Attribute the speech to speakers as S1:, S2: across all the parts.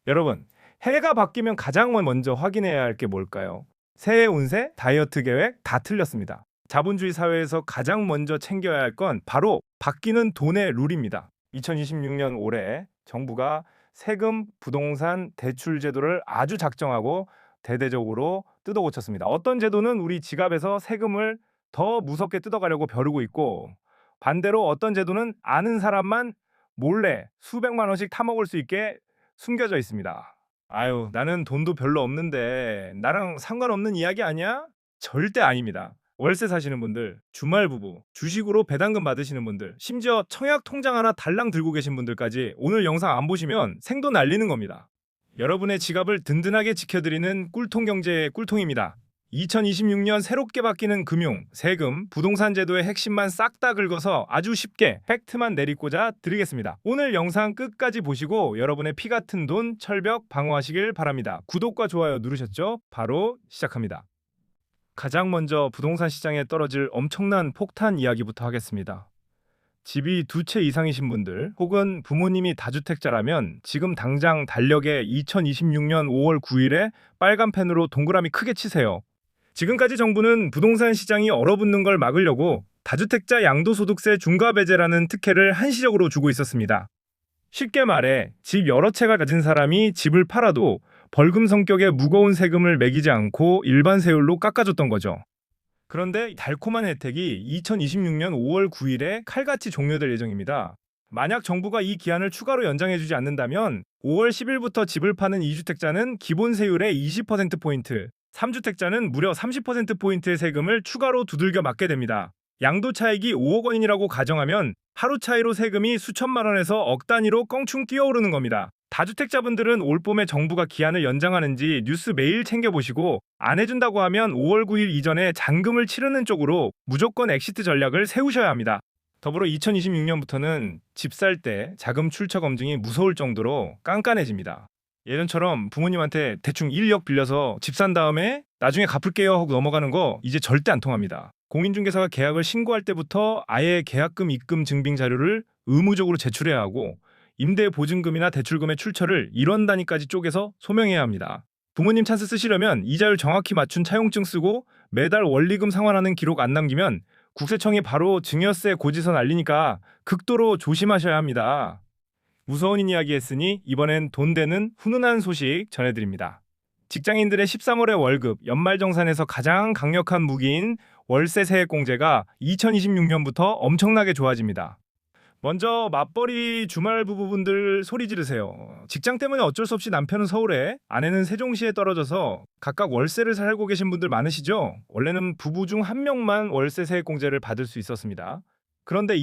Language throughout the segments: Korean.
S1: 여러분, 해가 바뀌면 가장 먼저 확인해야 할 게 뭘까요? 새해 운세, 다이어트 계획 다 틀렸습니다. 자본주의 사회에서 가장 먼저 챙겨야 할 건 바로 바뀌는 돈의 룰입니다. 2026년 올해 정부가 세금, 부동산, 대출 제도를 아주 작정하고 대대적으로 뜯어 고쳤습니다. 어떤 제도는 우리 지갑에서 세금을 더 무섭게 뜯어가려고 벼르고 있고, 반대로 어떤 제도는 아는 사람만 몰래 수백만 원씩 타먹을 수 있게 숨겨져 있습니다. 아유, 나는 돈도 별로 없는데 나랑 상관없는 이야기 아니야? 절대 아닙니다. 월세 사시는 분들, 주말 부부, 주식으로 배당금 받으시는 분들, 심지어 청약 통장 하나 달랑 들고 계신 분들까지 오늘 영상 안 보시면 생돈 날리는 겁니다. 여러분의 지갑을 든든하게 지켜드리는 꿀통 경제의 꿀통입니다. 2026년 새롭게 바뀌는 금융, 세금, 부동산 제도의 핵심만 싹 다 긁어서 아주 쉽게 팩트만 내리고자 드리겠습니다. 오늘 영상 끝까지 보시고 여러분의 피 같은 돈 철벽 방어하시길 바랍니다. 구독과 좋아요 누르셨죠? 바로 시작합니다. 가장 먼저 부동산 시장에 떨어질 엄청난 폭탄 이야기부터 하겠습니다. 집이 두 채 이상이신 분들 혹은 부모님이 다주택자라면 지금 당장 달력에 2026년 5월 9일에 빨간 펜으로 동그라미 크게 치세요. 지금까지 정부는 부동산 시장이 얼어붙는 걸 막으려고 다주택자 양도소득세 중과배제라는 특혜를 한시적으로 주고 있었습니다. 쉽게 말해 집 여러 채가 가진 사람이 집을 팔아도 벌금 성격의 무거운 세금을 매기지 않고 일반 세율로 깎아줬던 거죠. 그런데 달콤한 혜택이 2026년 5월 9일에 칼같이 종료될 예정입니다. 만약 정부가 이 기한을 추가로 연장해주지 않는다면 5월 10일부터 집을 파는 2주택자는 기본 세율의 20%포인트, 3주택자는 무려 30%포인트의 세금을 추가로 두들겨 맞게 됩니다. 양도 차익이 5억 원이라고 가정하면 하루 차이로 세금이 수천만 원에서 억 단위로 껑충 뛰어오르는 겁니다. 다주택자분들은 올 봄에 정부가 기한을 연장하는지 뉴스 매일 챙겨보시고 안 해준다고 하면 5월 9일 이전에 잔금을 치르는 쪽으로 무조건 엑시트 전략을 세우셔야 합니다. 더불어 2026년부터는 집 살 때 자금 출처 검증이 무서울 정도로 깐깐해집니다. 예전처럼 부모님한테 대충 1억 빌려서 집 산 다음에 나중에 갚을게요 하고 넘어가는 거 이제 절대 안 통합니다. 공인중개사가 계약을 신고할 때부터 아예 계약금 입금 증빙 자료를 의무적으로 제출해야 하고 임대 보증금이나 대출금의 출처를 1원 단위까지 쪼개서 소명해야 합니다. 부모님 찬스 쓰시려면 이자율 정확히 맞춘 차용증 쓰고 매달 원리금 상환하는 기록 안 남기면 국세청이 바로 증여세 고지서 날리니까 극도로 조심하셔야 합니다. 무서운 이야기 했으니 이번엔 돈 되는 훈훈한 소식 전해드립니다. 직장인들의 13월의 월급, 연말정산에서 가장 강력한 무기인 월세 세액공제가 2026년부터 엄청나게 좋아집니다. 먼저 맞벌이 주말 부부분들 소리 지르세요. 직장 때문에 어쩔 수 없이 남편은 서울에, 아내는 세종시에 떨어져서 각각 월세를 살고 계신 분들 많으시죠? 원래는 부부 중 한 명만 월세 세액공제를 받을 수 있었습니다. 그런데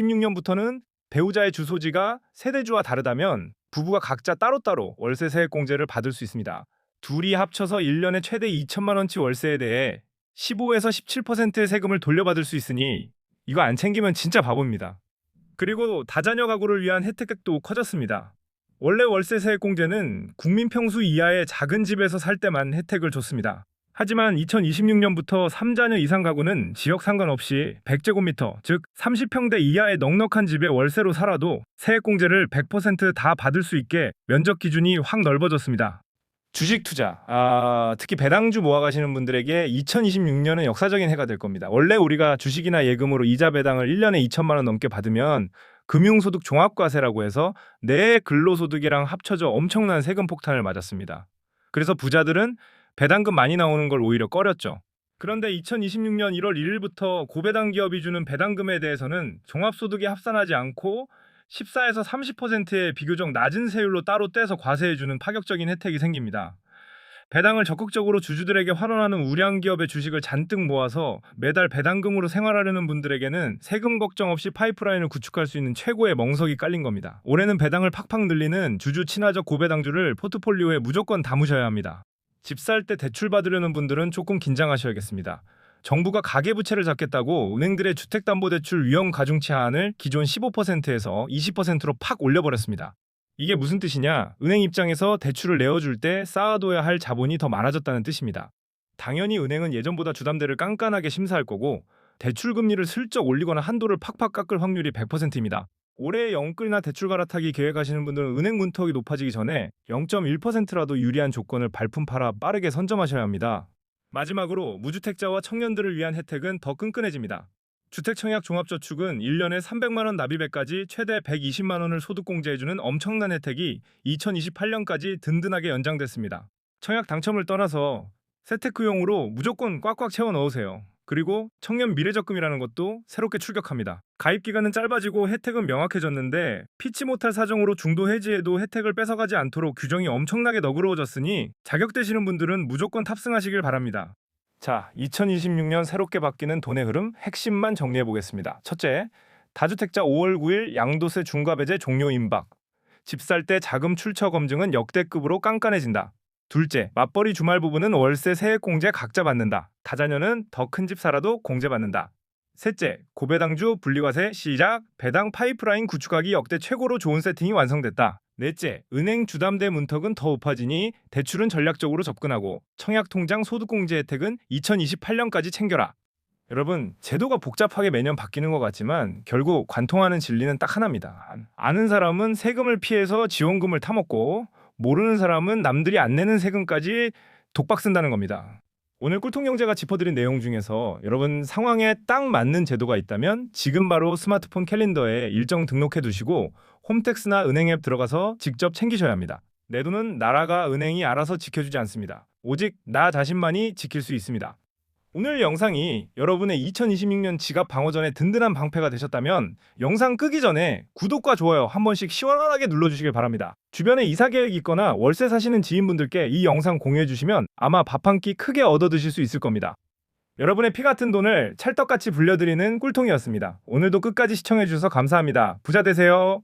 S1: 2026년부터는 배우자의 주소지가 세대주와 다르다면 부부가 각자 따로따로 월세 세액공제를 받을 수 있습니다. 둘이 합쳐서 1년에 최대 2천만 원치 월세에 대해 15에서 17%의 세금을 돌려받을 수 있으니 이거 안 챙기면 진짜 바보입니다. 그리고 다자녀 가구를 위한 혜택도 커졌습니다. 원래 월세 세액공제는 국민 평수 이하의 작은 집에서 살 때만 혜택을 줬습니다. 하지만 2026년부터 3자녀 이상 가구는 지역 상관없이 100제곱미터, 즉 30평대 이하의 넉넉한 집에 월세로 살아도 세액공제를 100% 받을 수 있게 면적 기준이 확 넓어졌습니다. 주식 투자, 특히 배당주 모아가시는 분들에게 2026년은 역사적인 해가 될 겁니다. 원래 우리가 주식이나 예금으로 이자 배당을 1년에 2천만 원 넘게 받으면 금융소득 종합과세라고 해서 내 근로소득이랑 합쳐져 엄청난 세금 폭탄을 맞았습니다. 그래서 부자들은 배당금 많이 나오는 걸 오히려 꺼렸죠. 그런데 2026년 1월 1일부터 고배당 기업이 주는 배당금에 대해서는 종합소득에 합산하지 않고 14에서 30%의 비교적 낮은 세율로 따로 떼서 과세해주는 파격적인 혜택이 생깁니다. 배당을 적극적으로 주주들에게 환원하는 우량 기업의 주식을 잔뜩 모아서 매달 배당금으로 생활하려는 분들에게는 세금 걱정 없이 파이프라인을 구축할 수 있는 최고의 멍석이 깔린 겁니다. 올해는 배당을 팍팍 늘리는 주주 친화적 고배당주를 포트폴리오에 무조건 담으셔야 합니다. 집 살 때 대출 받으려는 분들은 조금 긴장하셔야겠습니다. 정부가 가계부채를 잡겠다고 은행들의 주택담보대출 위험가중치 하한을 기존 15%에서 20%로 팍 올려버렸습니다. 이게 무슨 뜻이냐? 은행 입장에서 대출을 내어줄 때 쌓아둬야 할 자본이 더 많아졌다는 뜻입니다. 당연히 은행은 예전보다 주담대를 깐깐하게 심사할 거고 대출 금리를 슬쩍 올리거나 한도를 팍팍 깎을 확률이 100%입니다. 올해 영끌이나 대출 갈아타기 계획하시는 분들은 은행 문턱이 높아지기 전에 0.1%라도 유리한 조건을 발품 팔아 빠르게 선점하셔야 합니다. 마지막으로 무주택자와 청년들을 위한 혜택은 더 끈끈해집니다. 주택청약종합저축은 1년에 300만 원 납입액까지 최대 120만 원을 소득공제해주는 엄청난 혜택이 2028년까지 든든하게 연장됐습니다. 청약 당첨을 떠나서 세테크용으로 무조건 꽉꽉 채워 넣으세요. 그리고 청년 미래적금이라는 것도 새롭게 출격합니다. 가입 기간은 짧아지고 혜택은 명확해졌는데 피치 못할 사정으로 중도 해지에도 혜택을 뺏어가지 않도록 규정이 엄청나게 너그러워졌으니 자격되시는 분들은 무조건 탑승하시길 바랍니다. 자, 2026년 새롭게 바뀌는 돈의 흐름 핵심만 정리해 보겠습니다. 첫째, 다주택자 5월 9일 양도세 중과 배제 종료 임박. 집 살 때 자금 출처 검증은 역대급으로 깐깐해진다. 둘째, 맞벌이 주말 부부는 월세 세액 공제 각자 받는다. 다자녀는 더 큰 집 살아도 공제받는다. 셋째, 고배당주 분리과세 시작. 배당 파이프라인 구축하기 역대 최고로 좋은 세팅이 완성됐다. 넷째, 은행 주담대 문턱은 더 높아지니 대출은 전략적으로 접근하고 청약통장 소득공제 혜택은 2028년까지 챙겨라. 여러분, 제도가 복잡하게 매년 바뀌는 것 같지만 결국 관통하는 진리는 딱 하나입니다. 아는 사람은 세금을 피해서 지원금을 타먹고 모르는 사람은 남들이 안 내는 세금까지 독박 쓴다는 겁니다. 오늘 꿀통경제가 짚어드린 내용 중에서 여러분 상황에 딱 맞는 제도가 있다면 지금 바로 스마트폰 캘린더에 일정 등록해 두시고 홈택스나 은행 앱 들어가서 직접 챙기셔야 합니다. 내 돈은 나라가 은행이 알아서 지켜주지 않습니다. 오직 나 자신만이 지킬 수 있습니다. 오늘 영상이 여러분의 2026년 지갑 방어전에 든든한 방패가 되셨다면 영상 끄기 전에 구독과 좋아요 한 번씩 시원하게 눌러주시길 바랍니다. 주변에 이사 계획이 있거나 월세 사시는 지인분들께 이 영상 공유해 주시면 아마 밥 한 끼 크게 얻어 드실 수 있을 겁니다. 여러분의 피 같은 돈을 찰떡같이 불려드리는 꿀통이었습니다. 오늘도 끝까지 시청해 주셔서 감사합니다. 부자 되세요.